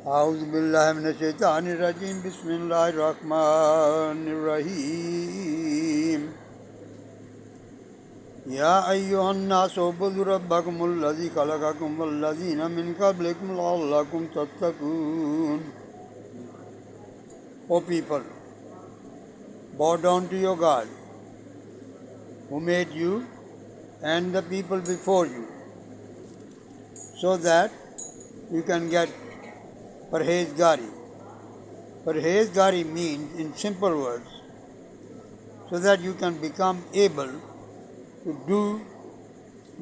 أعوذ بالله من الشيطان الرجيم بسم الله الرحمن الرحيم يا أيها الناس اعبدوا ربكم الذي خلقكم والذين من قبلكم لعلكم تتقون. O people, bow down to your God, who made you and the people before you, so that you can get Parhezgari. Parhezgari means, in simple words, so that you can become able to do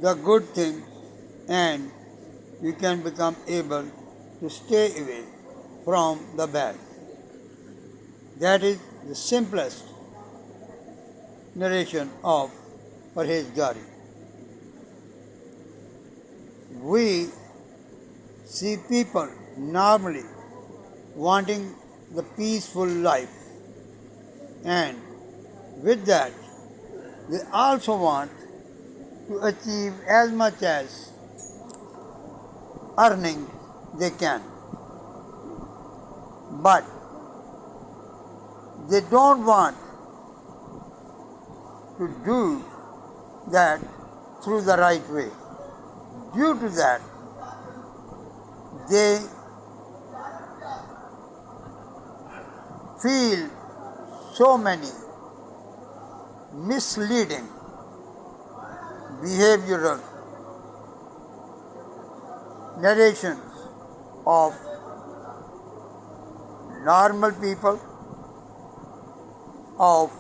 the good things and you can become able to stay away from the bad. That is the simplest narration of Parhezgari. We see people normally wanting the peaceful life, and with that they also want to achieve as much as earning they can. But they don't want to do that through the right way. Due to that, they feel so many misleading behavioral narrations of normal people, of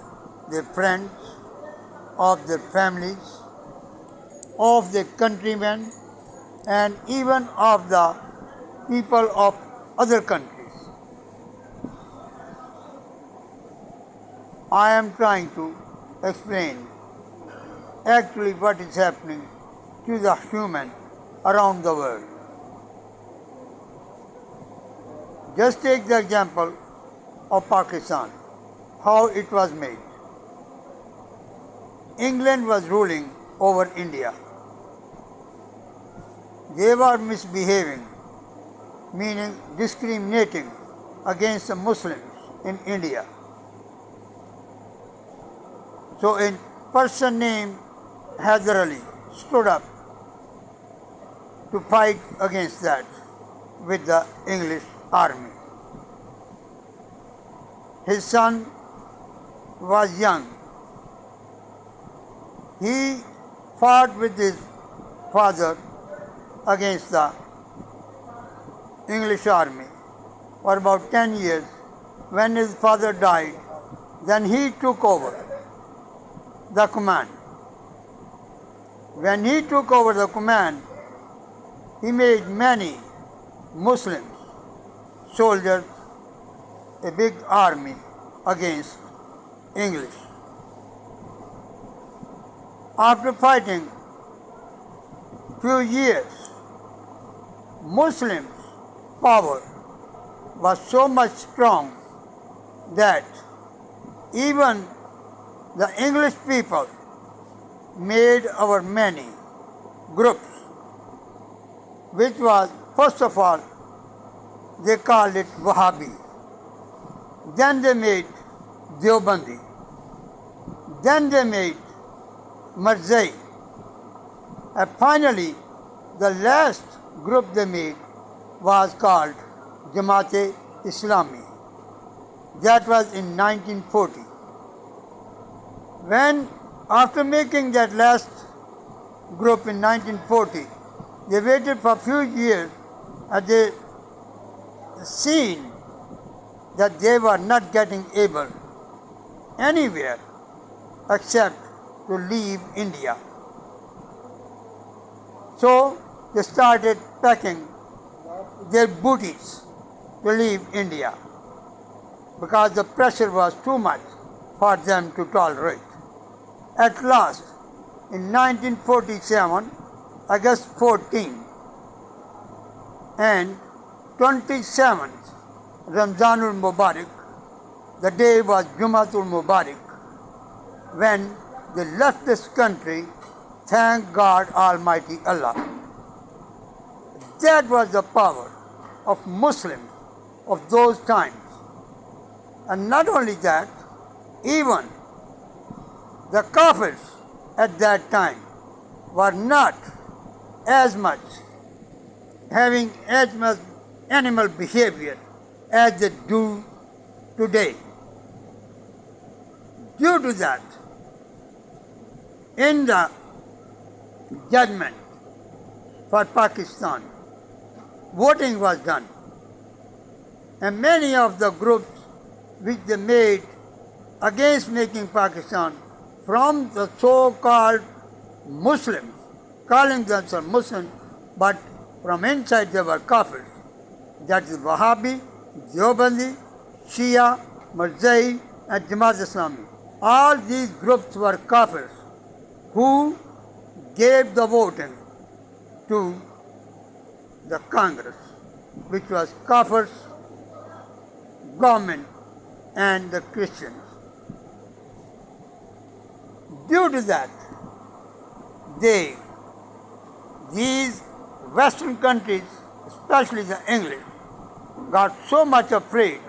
their friends, of their families, of their countrymen, and even of the people of other countries. I am trying to explain actually what is happening to the human around the world. Just take the example of Pakistan, how it was made. England was ruling over India. They were misbehaving, meaning discriminating against the Muslims in India. So a person named Hyder Ali stood up to fight against that with the English army. His son was young. He fought with his father against the English army for about 10 years. When his father died, then he took over the command. When he took over the command, he made many Muslims soldiers, a big army against English. After fighting few years, Muslims' power was so much strong that even the English people made our many groups, which was, first of all, they called it Wahhabi. Then they made Deobandi. Then they made Marzai. And finally, the last group they made was called Jamaat-e-Islami. That was in 1940. When, after making that last group in 1940, they waited for a few years and they seen that they were not getting able anywhere except to leave India. So they started packing their booties to leave India because the pressure was too much for them to tolerate. At last, in 1947, August 14 and 27th, Ramzanul Mubarak, the day was Jumatul Mubarak, when they left this country, thank God Almighty Allah. That was the power of Muslims of those times. And not only that, even the Kafirs at that time were not as much having as much animal behavior as they do today. Due to that, in the judgment for Pakistan, voting was done, and many of the groups which they made against making Pakistan from the so-called Muslims, calling themselves Muslims, but from inside they were Kafirs. That is Wahhabi, Deobandi, Shia, Marza'i, and Jamaat Islami. All these groups were Kafirs who gave the voting to the Congress, which was Kafirs, government, and the Christians. Due to that, these Western countries, especially the English, got so much afraid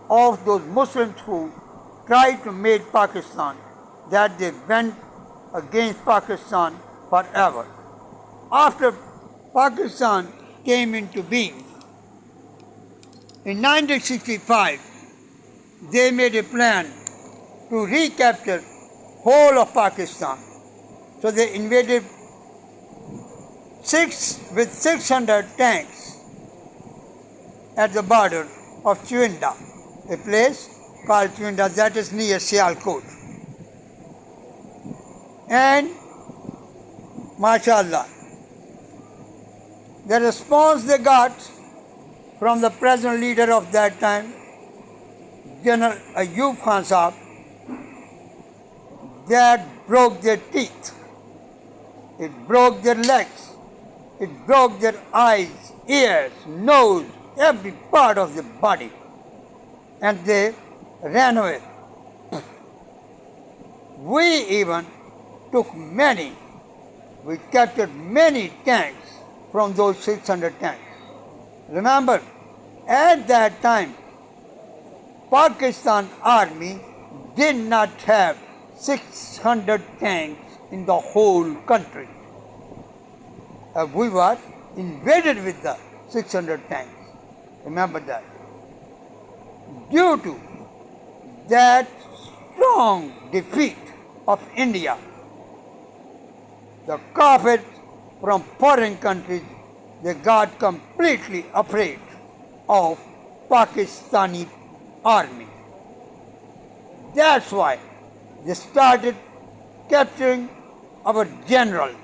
of those Muslims who tried to make Pakistan that they went against Pakistan forever. After Pakistan came into being, in 1965, they made a plan to recapture whole of Pakistan. So they invaded with 600 tanks at the border of Chwinda, a place called Chwinda that is near Sialkot. And, mashallah, the response they got from the present leader of that time, General Ayub Khan Sahib, that broke their teeth, it broke their legs, it broke their eyes, ears, nose, every part of the body, and they ran away. We even took we captured many tanks from those 600 tanks. Remember, at that time, Pakistan army did not have 600 tanks in the whole country. We were invaded with the 600 tanks. Remember that. Due to that strong defeat of India, the Kafirs from foreign countries, they got completely afraid of Pakistani army. That's why they started capturing our generals,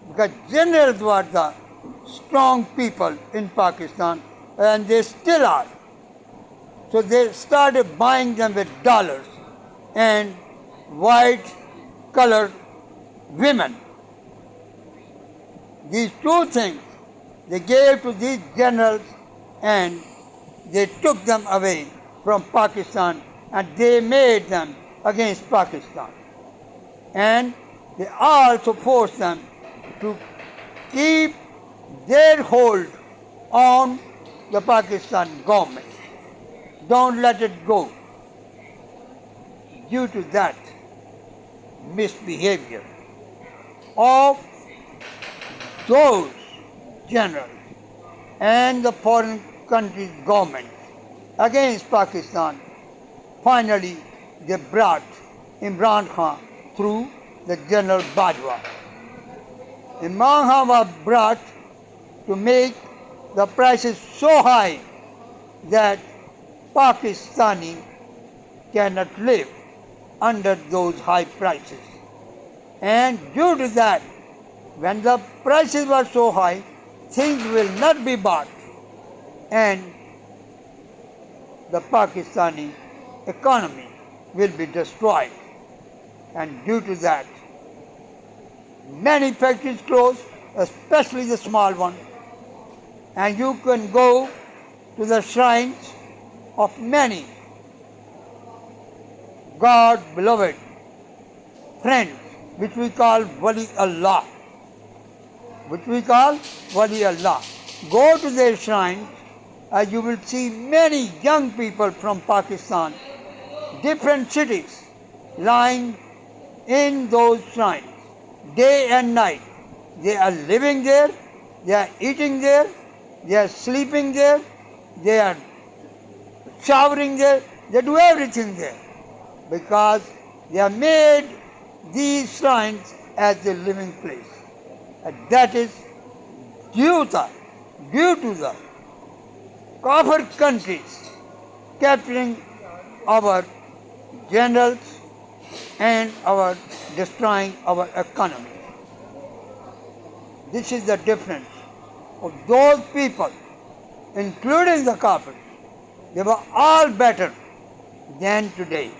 because generals were the strong people in Pakistan, and they still are. So they started buying them with dollars and white-colored women. These two things they gave to these generals, and they took them away from Pakistan, and they made them against Pakistan. And they also forced them to keep their hold on the Pakistan government. Don't let it go. Due to that misbehavior of those generals and the foreign country's government against Pakistan, finally they brought Imran Khan through the General Bajwa. Imran Khan was brought to make the prices so high that Pakistani cannot live under those high prices. And due to that, when the prices were so high, things will not be bought, and the Pakistani economy will be destroyed. And due to that, many factories closed, especially the small one, and you can go to the shrines of many God-beloved friends, which we call Wali Allah. go to their shrines, you will see many young people from Pakistan, different cities, lying in those shrines, day and night. They are living there, they are eating there, they are sleeping there, they are showering there, they do everything there, because they have made these shrines as their living place. And that is due to the Kafir countries capturing our generals and our destroying our economy. This is the difference of those people, including the Kafirs. They were all better than today.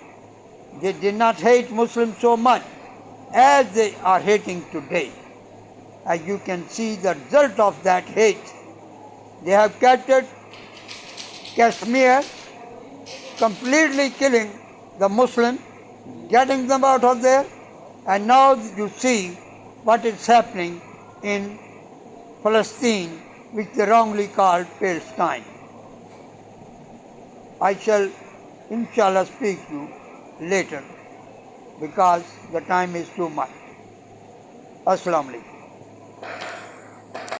They did not hate Muslims so much as they are hating today. As you can see the result of that hate. They have captured Kashmir, completely killing the Muslims, getting them out of there, and now you see what is happening in Palestine, which they wrongly called Palestine. I shall inshallah speak to you later because the time is too much. Assalamu alaikum.